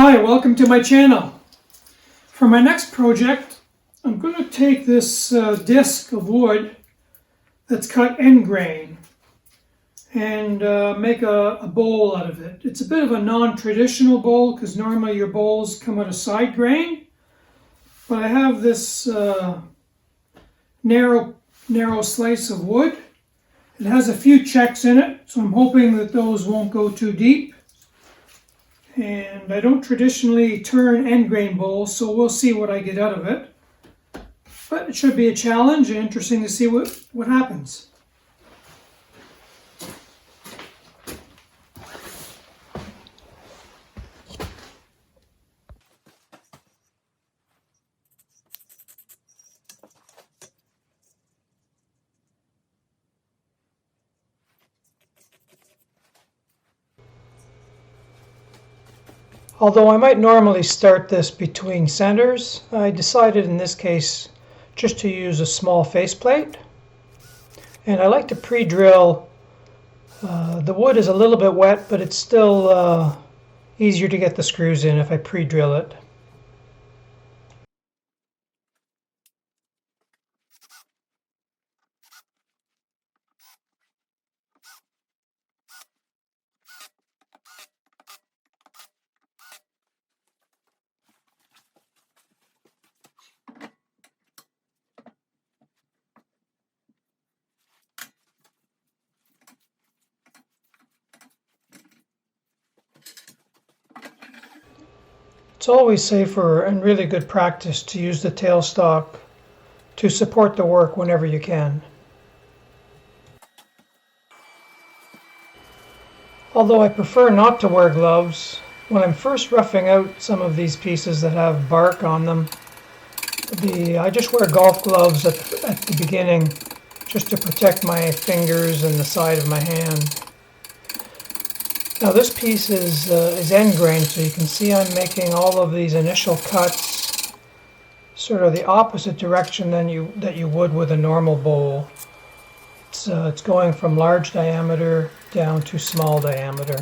Hi, welcome to my channel. For my next project, I'm going to take this disc of wood that's cut end grain and make a bowl out of it. It's a bit of a non-traditional bowl because normally your bowls come out of side grain, but I have this narrow slice of wood. It has a few checks in it, so I'm hoping that those won't go too deep. And I don't traditionally turn end grain bowls, so we'll see what I get out of it. But it should be a challenge and interesting to see what happens. Although I might normally start this between centers, I decided in this case just to use a small faceplate. And I like to pre-drill. The wood is a little bit wet, but it's still easier to get the screws in if I pre-drill it. It's always safer and really good practice to use the tailstock to support the work whenever you can. Although I prefer not to wear gloves, when I'm first roughing out some of these pieces that have bark on them, I just wear golf gloves at the beginning just to protect my fingers and the side of my hand. Now this piece is end grain, so you can see I'm making all of these initial cuts sort of the opposite direction that you would with a normal bowl. It's going from large diameter down to small diameter.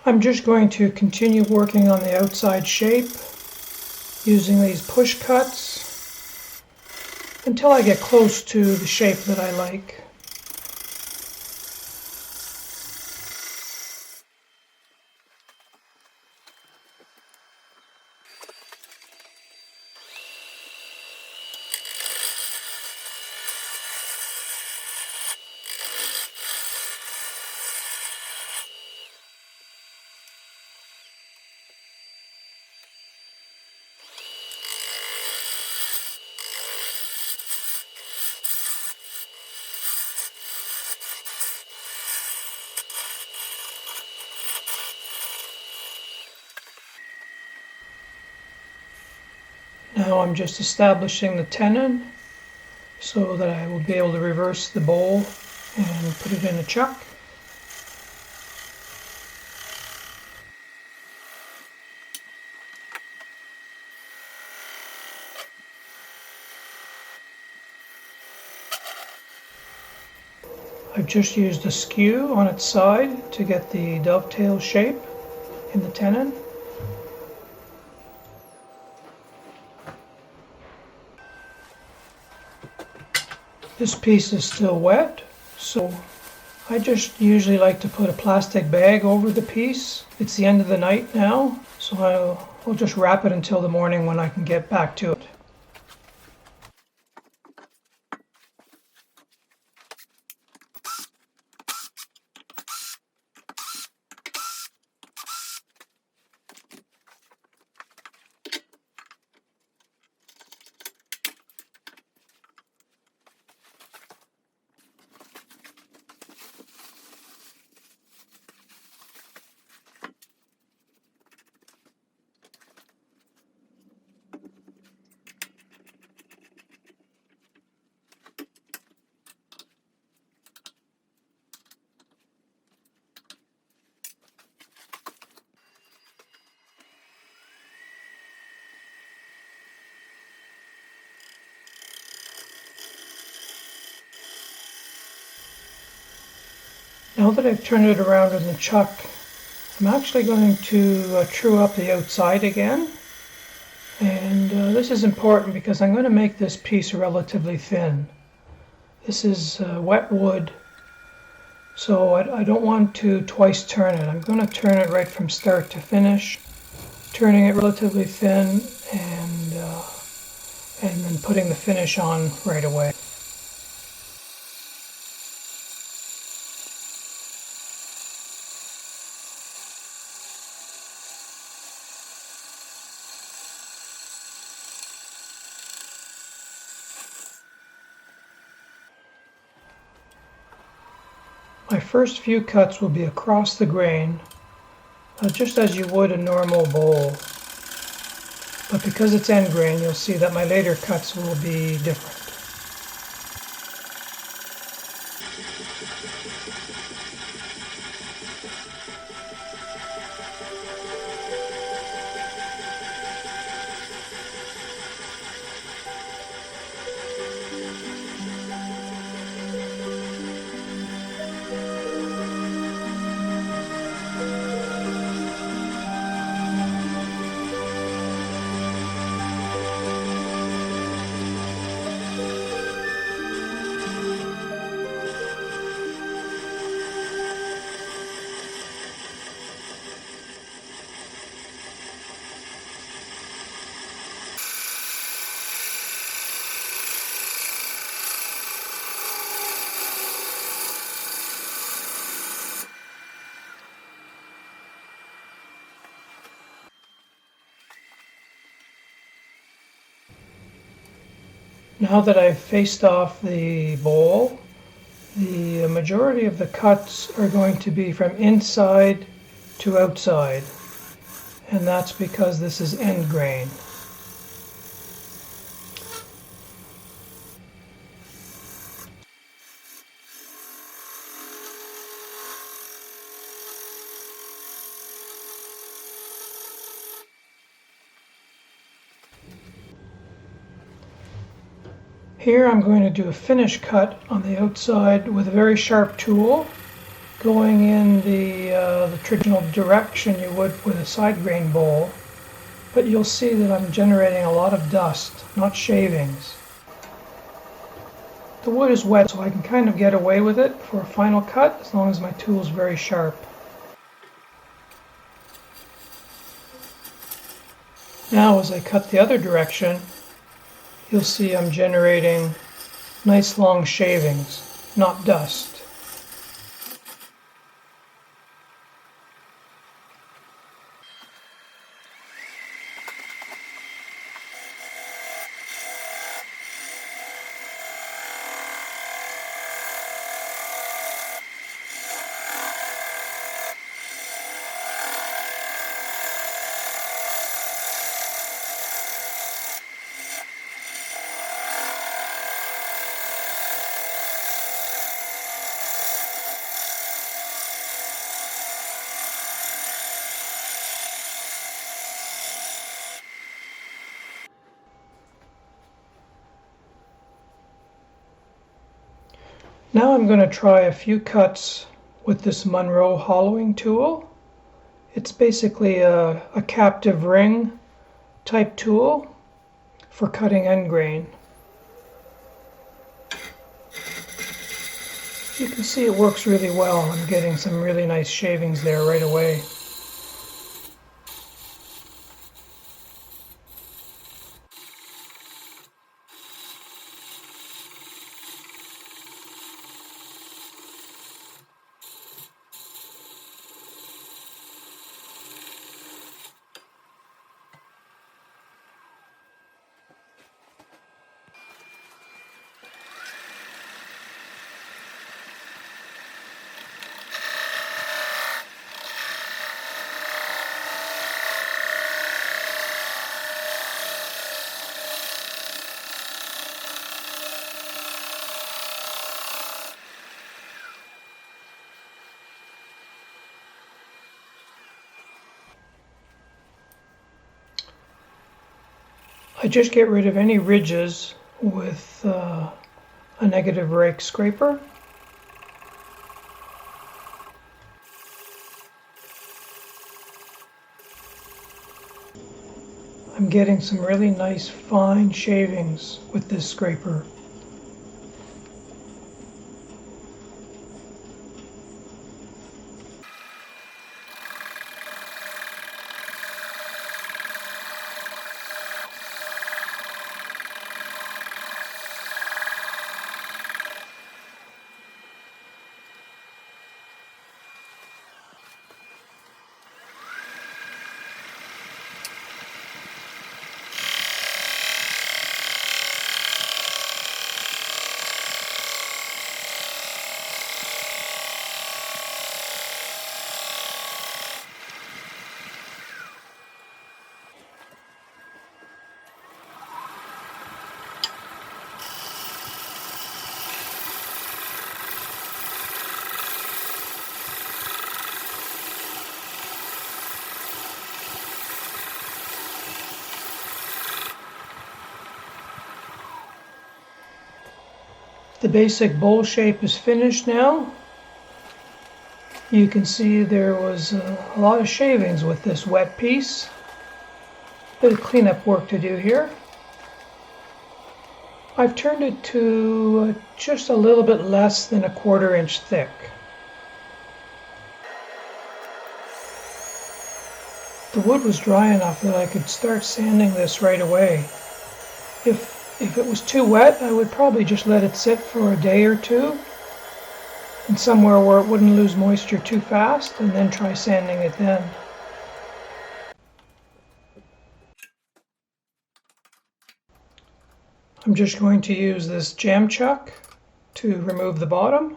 I'm just going to continue working on the outside shape using these push cuts until I get close to the shape that I like. Now I'm just establishing the tenon so that I will be able to reverse the bowl and put it in a chuck. I've just used a skew on its side to get the dovetail shape in the tenon. This piece is still wet, so I just usually like to put a plastic bag over the piece. It's the end of the night now, so I'll just wrap it until the morning when I can get back to it. Now that I've turned it around in the chuck, I'm actually going to true up the outside again. And this is important because I'm going to make this piece relatively thin. This is wet wood, so I don't want to twice turn it. I'm going to turn it right from start to finish, turning it relatively thin and then putting the finish on right away. My first few cuts will be across the grain, just as you would a normal bowl. But because it's end grain, you'll see that my later cuts will be different. Now that I've faced off the bowl, the majority of the cuts are going to be from inside to outside, and that's because this is end grain. Here I'm going to do a finish cut on the outside with a very sharp tool, going in the traditional direction you would with a side grain bowl, but you'll see that I'm generating a lot of dust, not shavings. The wood is wet, so I can kind of get away with it for a final cut as long as my tool is very sharp. Now as I cut the other direction, you'll see I'm generating nice long shavings, not dust. Now I'm going to try a few cuts with this Monro hollowing tool. It's basically a captive ring type tool for cutting end grain. You can see it works really well. I'm getting some really nice shavings there right away. I just get rid of any ridges with a negative rake scraper. I'm getting some really nice fine shavings with this scraper. The basic bowl shape is finished now. You can see there was a lot of shavings with this wet piece. Bit of cleanup work to do here. I've turned it to just a little bit less than 1/4 inch thick. The wood was dry enough that I could start sanding this right away. If it was too wet, I would probably just let it sit for a day or two and somewhere where it wouldn't lose moisture too fast, and then try sanding it then. I'm just going to use this jam chuck to remove the bottom.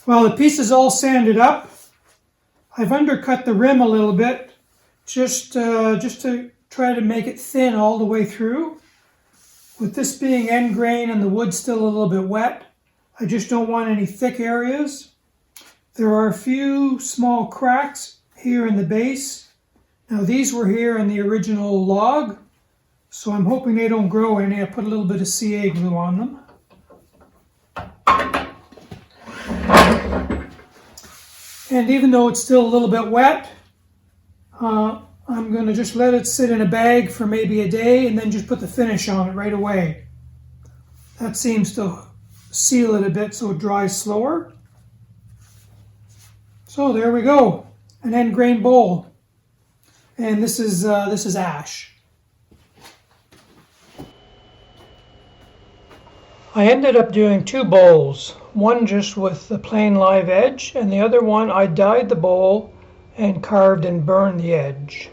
Well, the piece is all sanded up. I've undercut the rim a little bit, just to try to make it thin all the way through. With this being end grain and the wood still a little bit wet, I just don't want any thick areas. There are a few small cracks here in the base. Now these were here in the original log, so I'm hoping they don't grow any. I put a little bit of CA glue on them. And even though it's still a little bit wet, I'm going to just let it sit in a bag for maybe a day and then just put the finish on it right away. That seems to seal it a bit so it dries slower. So there we go, an end grain bowl. And this is ash. I ended up doing 2 bowls, one just with the plain live edge, and the other one I dyed the bowl and carved and burned the edge.